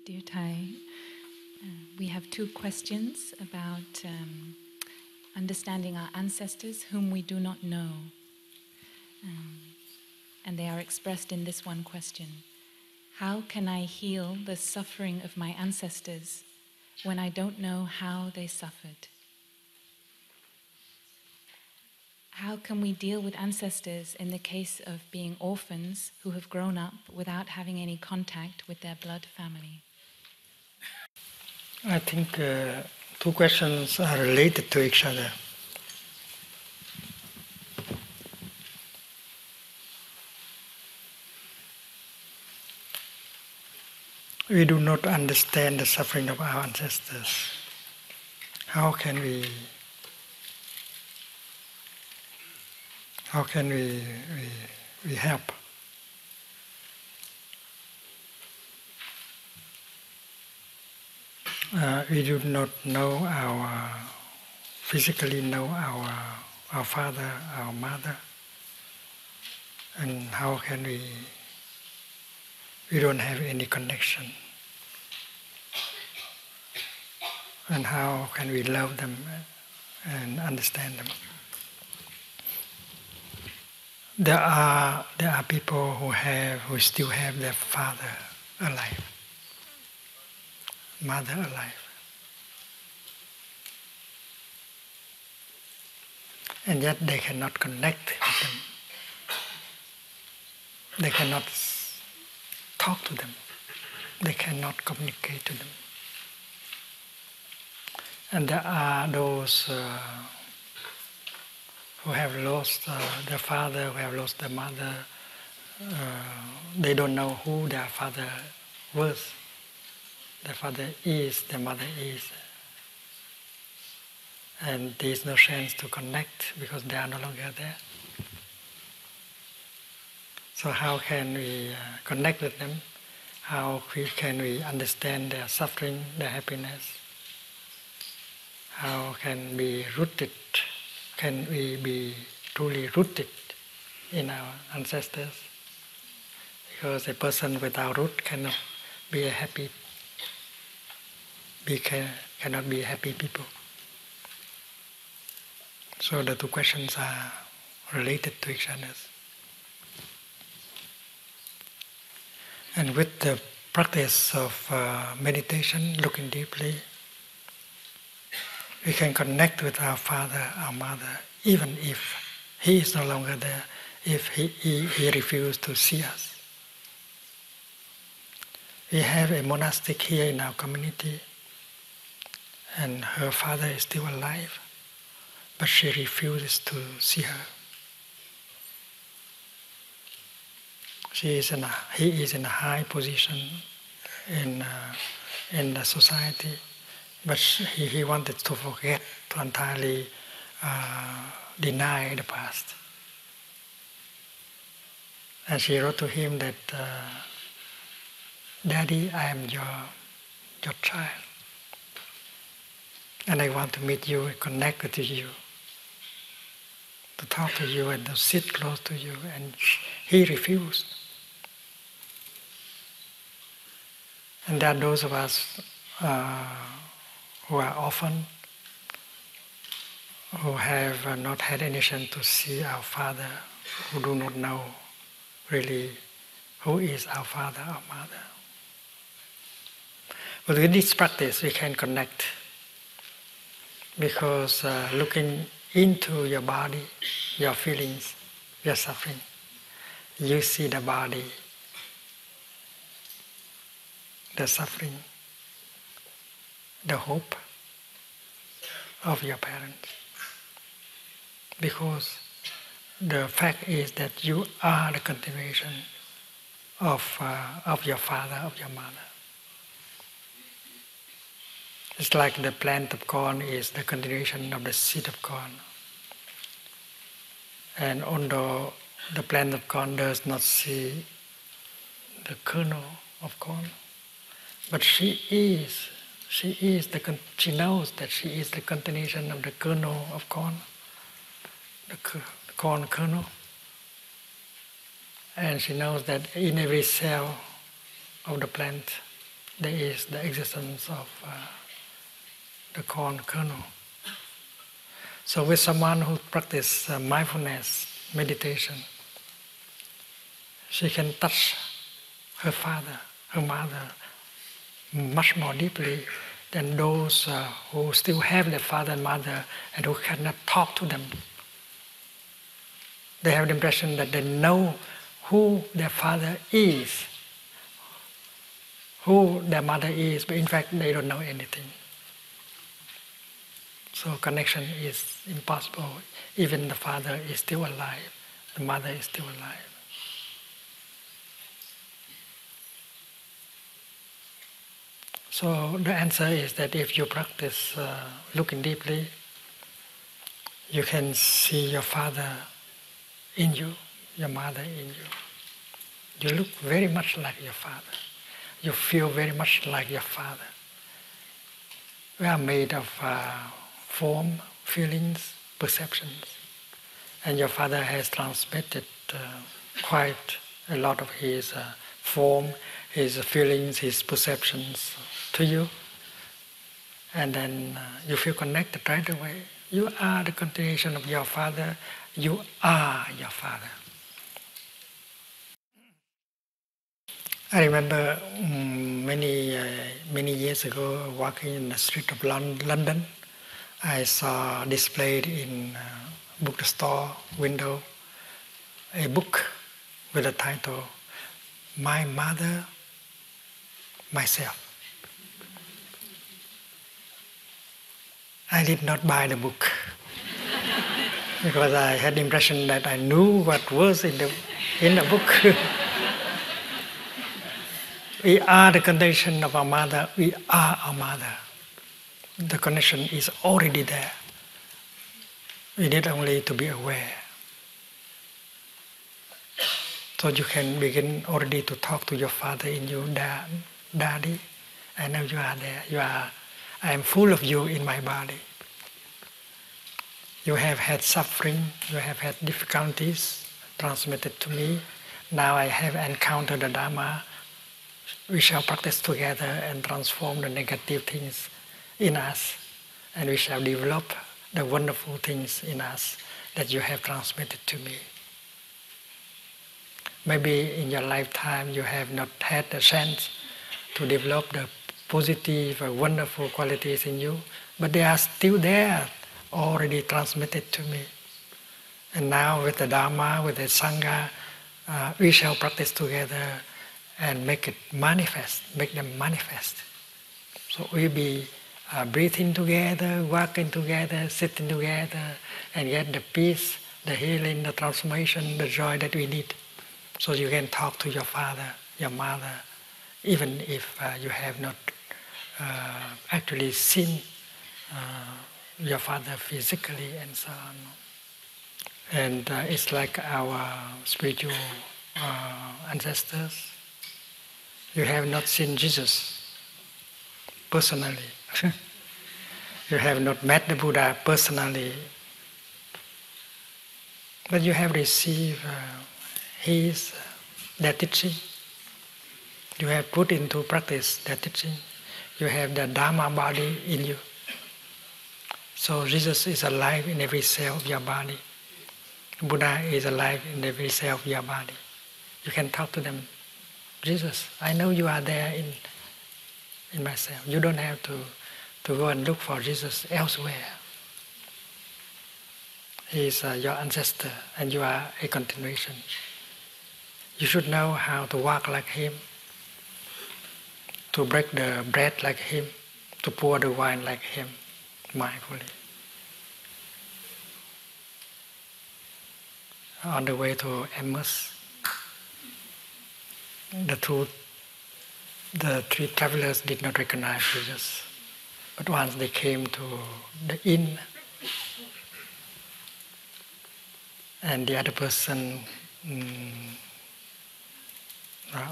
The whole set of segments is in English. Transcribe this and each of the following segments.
Dear Thay, we have two questions about understanding our ancestors whom we do not know. And they are expressed in this one question. How can I heal the suffering of my ancestors when I don't know how they suffered? How can we deal with ancestors in the case of being orphans who have grown up without having any contact with their blood family? I think two questions are related to each other. We do not understand the suffering of our ancestors. How can we help? We do not know physically know our father, our mother, and how can we don't have any connection. And how can we love them and understand them? There are people who still have their father alive, mother alive. And yet they cannot connect with them. They cannot talk to them. They cannot communicate to them. And there are those who have lost their father, who have lost their mother. They don't know who their father was. Their father is, their mother is. And there is no chance to connect because they are no longer there. So how can we connect with them? How can we understand their suffering, their happiness? How can we be truly rooted in our ancestors? Because a person without root cannot be cannot be happy people. So the two questions are related to each other. And with the practice of meditation, looking deeply, we can connect with our father, our mother, even if he is no longer there, if he refuses to see us. We have a monastic here in our community, and her father is still alive, but she refuses to see her. He is in a high position in the society, but he wanted to forget, to entirely deny the past. And she wrote to him that, Daddy, I am your child, and I want to meet you, connect with you, to talk to you and to sit close to you, and he refused. And there are those of us who are orphan, who have not had any chance to see our father, who do not know really who is our father, our mother. But with this practice, we can connect, because looking into your body, your feelings, your suffering, you see the body, the suffering, the hope of your parents. Because the fact is that you are the continuation of your father, of your mother. It's like the plant of corn is the continuation of the seed of corn. And although the plant of corn does not see the kernel of corn, but she knows that she is the continuation of the kernel of corn, the corn kernel. And she knows that in every cell of the plant there is the existence of the corn kernel. So with someone who practices mindfulness meditation, she can touch her father, her mother, much more deeply than those who still have their father and mother and who cannot talk to them. They have the impression that they know who their father is, who their mother is, but in fact they don't know anything. So connection is impossible. Even the father is still alive, the mother is still alive. So the answer is that if you practice looking deeply, you can see your father in you, your mother in you. You look very much like your father. You feel very much like your father. We are made of form, feelings, perceptions. And your father has transmitted quite a lot of his form, his feelings, his perceptions to you. And then you feel connected right away. You are the continuation of your father. You are your father. I remember many years ago, walking in the street of London, I saw displayed in a bookstore window a book with the title, My Mother, Myself. I did not buy the book because I had the impression that I knew what was in the book. We are the condition of our mother, we are our mother. The connection is already there. We need only to be aware. So you can begin already to talk to your father in you, Daddy, I know you are there. I am full of you in my body. You have had suffering, you have had difficulties transmitted to me. Now I have encountered the Dharma. We shall practice together and transform the negative things in us, and we shall develop the wonderful things in us that you have transmitted to me. Maybe in your lifetime you have not had the chance to develop the positive or wonderful qualities in you, but they are still there, already transmitted to me. And now with the Dharma, with the Sangha, we shall practice together and make them manifest. So we be breathing together, walking together, sitting together, and get the peace, the healing, the transformation, the joy that we need. So you can talk to your father, your mother, even if you have not actually seen your father physically and so on. And it's like our spiritual ancestors. You have not seen Jesus personally. You have not met the Buddha personally. But you have received their teaching. You have put into practice their teaching. You have the Dharma body in you. So Jesus is alive in every cell of your body. Buddha is alive in every cell of your body. You can talk to them. Jesus, I know you are there in myself. You don't have to go and look for Jesus elsewhere. He is your ancestor and you are a continuation. You should know how to walk like him, to break the bread like him, to pour the wine like him, mindfully. On the way to Emmaus, the three travelers did not recognize Jesus. But once they came to the inn, and the other person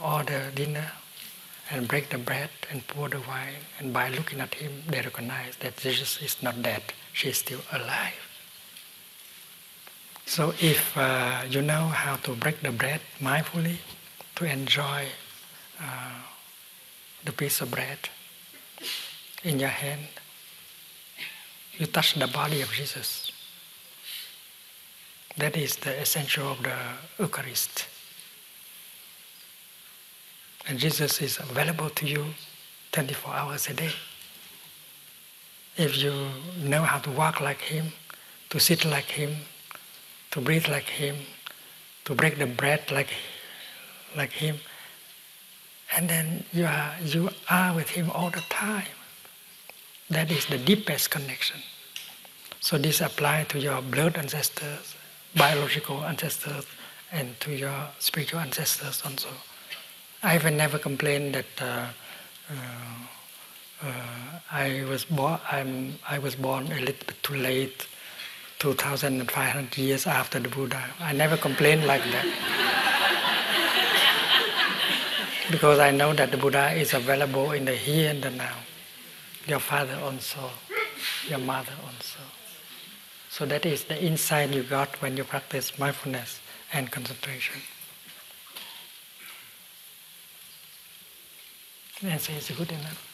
order dinner and break the bread and pour the wine, and by looking at him, they recognize that Jesus is not dead, she is still alive. So if you know how to break the bread mindfully, to enjoy the piece of bread in your hand. You touch the body of Jesus. That is the essential of the Eucharist. And Jesus is available to you 24 hours a day. If you know how to walk like Him, to sit like Him, to breathe like Him, to break the bread like Him, and then you are with Him all the time. That is the deepest connection. So this applies to your blood ancestors, biological ancestors, and to your spiritual ancestors also. I have never complained that I was born a little bit too late, 2,500 years after the Buddha. I never complained like that. Because I know that the Buddha is available in the here and the now. Your father also, your mother also. So that is the insight you got when you practice mindfulness and concentration. The answer is good enough.